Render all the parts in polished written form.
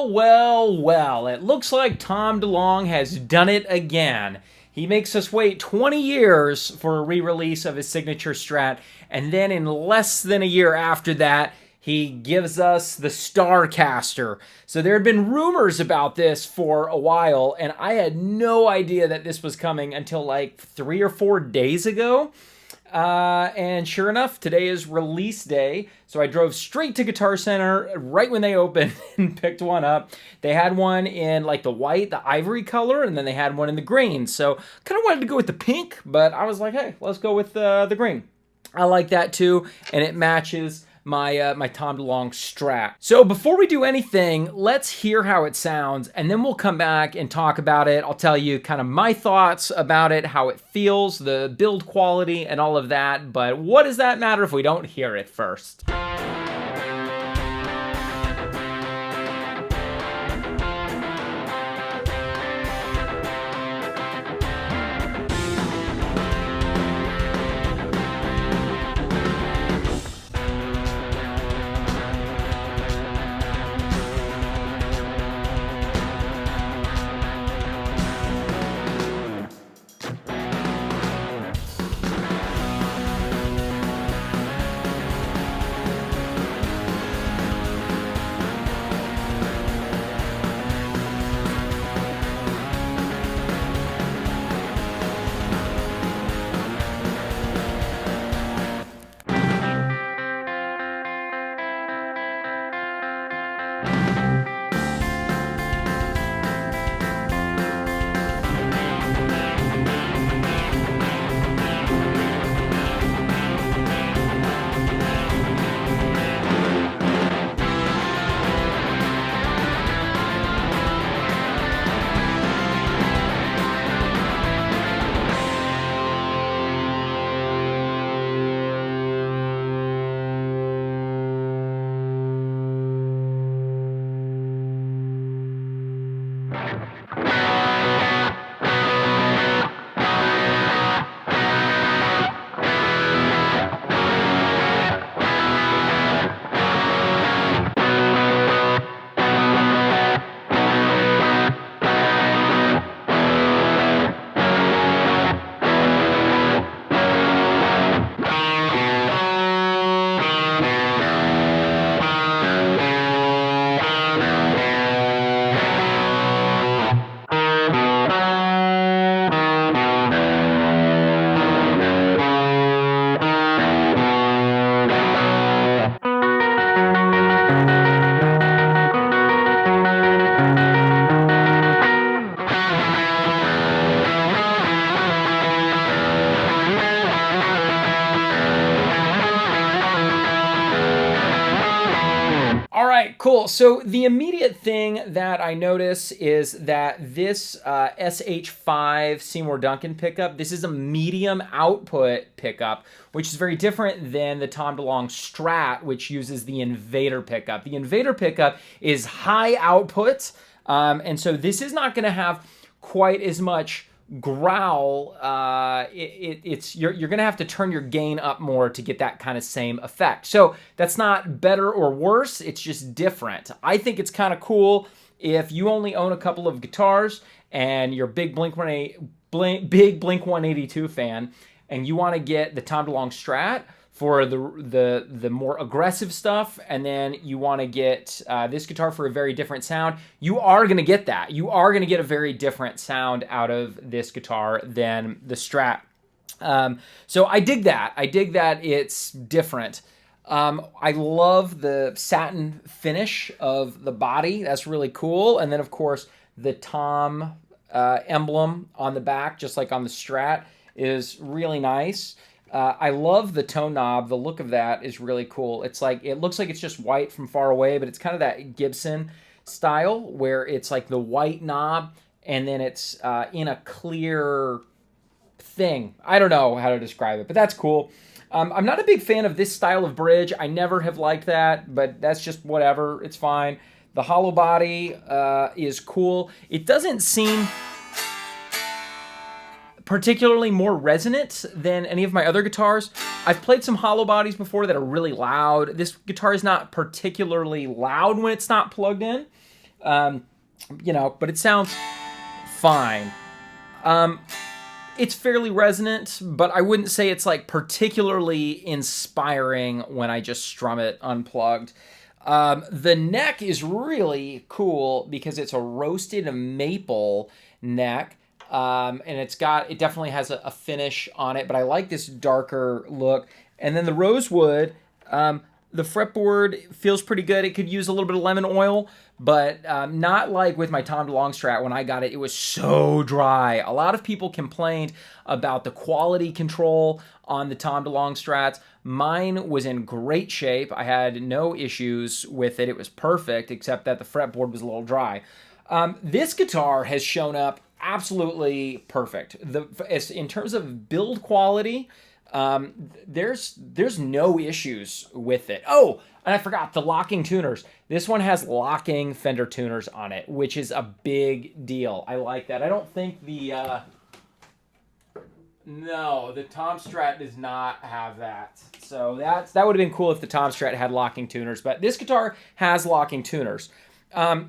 Well, well, well, it looks like Tom DeLonge has done it again. He makes us wait 20 years for a re-release of his signature Strat, and then in less than a year after that, he gives us the Starcaster. So there had been rumors about this for a while, and I had no idea that this was coming until like 3 or 4 days ago. And sure enough, today is release day. So I drove straight to Guitar Center right when they opened and picked one up. They had one in like the white, the ivory color, and then they had one in the green. So kind of wanted to go with the pink, but I was like, hey, let's go with the green. I like that too, and it matches my Tom DeLonge Strat. So before we do anything, let's hear how it sounds, and then we'll come back and talk about it. I'll tell you kind of my thoughts about it, how it feels, the build quality, and all of that. But what does that matter if we don't hear it first? Cool. So the immediate thing that I notice is that this SH5 Seymour Duncan pickup, this is a medium output pickup, which is very different than the Tom DeLonge Strat, which uses the Invader pickup. The Invader pickup is high output, and so this is not going to have quite as much growl. You're gonna have to turn your gain up more to get that kind of same effect. So that's not better or worse, it's just different. I think it's kind of cool if you only own a couple of guitars and you're a big Blink 182 fan and you want to get the Tom DeLonge Strat for the more aggressive stuff, and then you want to get this guitar for a very different sound, you are going to get that. You are going to get a very different sound out of this guitar than the Strat. So I dig that. I dig that it's different. I love the satin finish of the body. That's really cool. And then, of course, the Tom emblem on the back, just like on the Strat, is really nice. I love the tone knob. The look of that is really cool. It's like, it looks like it's just white from far away, but it's kind of that Gibson style where it's like the white knob and then it's in a clear thing. I don't know how to describe it, but that's cool. I'm not a big fan of this style of bridge. I never have liked that, but that's just whatever. It's fine. The hollow body is cool. It doesn't seem particularly more resonant than any of my other guitars. I've played some hollow bodies before that are really loud. This guitar is not particularly loud when it's not plugged in. You know, but it sounds fine. Um, it's fairly resonant, but I wouldn't say it's like particularly inspiring when I just strum it unplugged. The neck is really cool because it's a roasted maple neck. And it definitely has a finish on it, but I like this darker look. And then the rosewood, the fretboard feels pretty good. It could use a little bit of lemon oil, but not like with my Tom DeLonge Strat. When I got it, it was so dry. A lot of people complained about the quality control on the Tom DeLonge Strats. Mine was in great shape. I had no issues with it. It was perfect, except that the fretboard was a little dry. This guitar has shown up absolutely perfect. In terms of build quality, there's no issues with it. Oh, and I forgot the locking tuners. This one has locking Fender tuners on it, which is a big deal. I like that. I don't think no, the Tom Strat does not have that. So that would have been cool if the Tom Strat had locking tuners, but this guitar has locking tuners.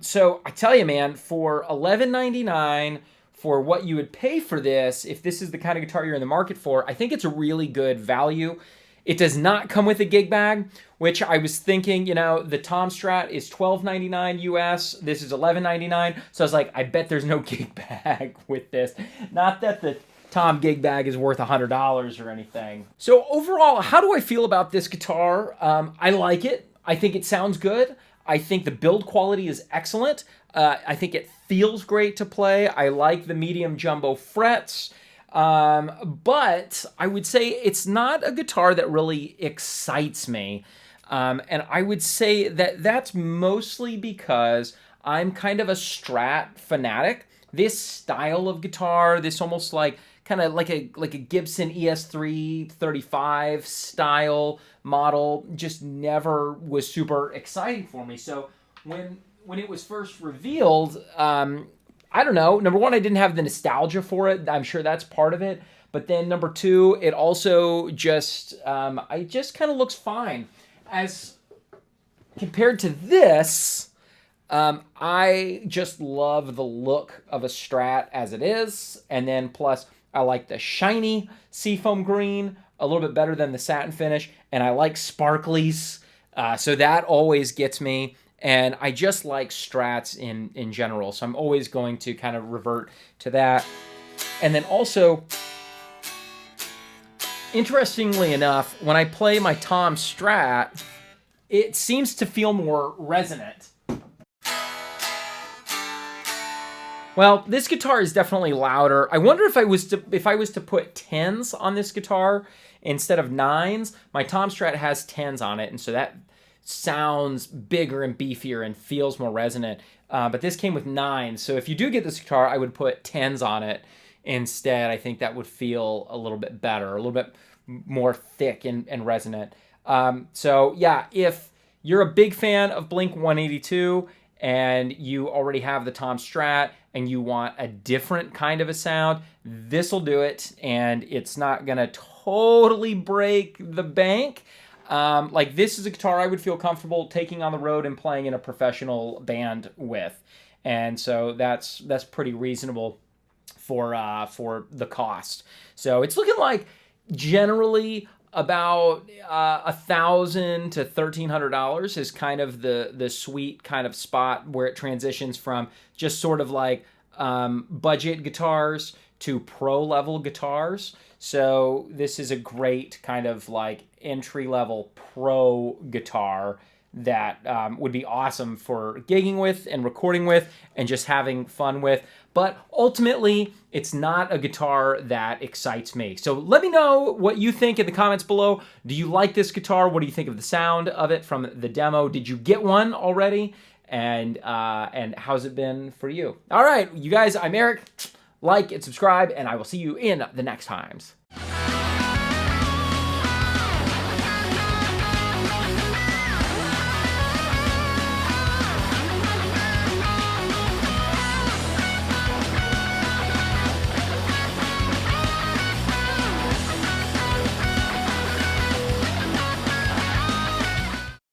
So I tell you, man, for $11.99 for what you would pay for this, if this is the kind of guitar you're in the market for, I think it's a really good value. It does not come with a gig bag, which I was thinking, you know, the Tom Strat is $12.99 US. This is $11.99. So I was like, I bet there's no gig bag with this. Not that the Tom gig bag is worth $100 or anything. So overall, how do I feel about this guitar? I like it. I think it sounds good. I think the build quality is excellent. I think it feels great to play. I like the medium jumbo frets. But I would say it's not a guitar that really excites me. And I would say that that's mostly because I'm kind of a Strat fanatic. This style of guitar, this almost like kind of like a Gibson ES3 35 style model, just never was super exciting for me. So when it was first revealed, I don't know. Number one, I didn't have the nostalgia for it. I'm sure that's part of it. But then number two, it also just it just kind of looks fine as compared to this. I just love the look of a Strat as it is, and then plus I like the shiny seafoam green a little bit better than the satin finish, and I like sparklies, so that always gets me. And I just like Strats in general, so I'm always going to kind of revert to that. And then also, interestingly enough, when I play my Tom Strat, it seems to feel more resonant. Well, this guitar is definitely louder. I wonder if I was to put 10s on this guitar instead of 9s. My Tom Strat has 10s on it, and so that sounds bigger and beefier and feels more resonant. But this came with 9s, so if you do get this guitar, I would put 10s on it instead. I think that would feel a little bit better, a little bit more thick and resonant. So yeah, if you're a big fan of Blink-182 and you already have the Tom Strat and you want a different kind of a sound, this will do it, and it's not gonna totally break the bank. Like, this is a guitar I would feel comfortable taking on the road and playing in a professional band with, and so that's pretty reasonable for the cost. So it's looking like generally about $1,000 to $1,300 is kind of the sweet kind of spot where it transitions from just sort of like budget guitars to pro level guitars. So this is a great kind of like entry level pro guitar that would be awesome for gigging with and recording with and just having fun with. But ultimately, it's not a guitar that excites me. So let me know what you think in the comments below. Do you like this guitar? What do you think of the sound of it from the demo? Did you get one already? And how's it been for you? All right, you guys, I'm Eric. Like and subscribe, and I will see you in the next times.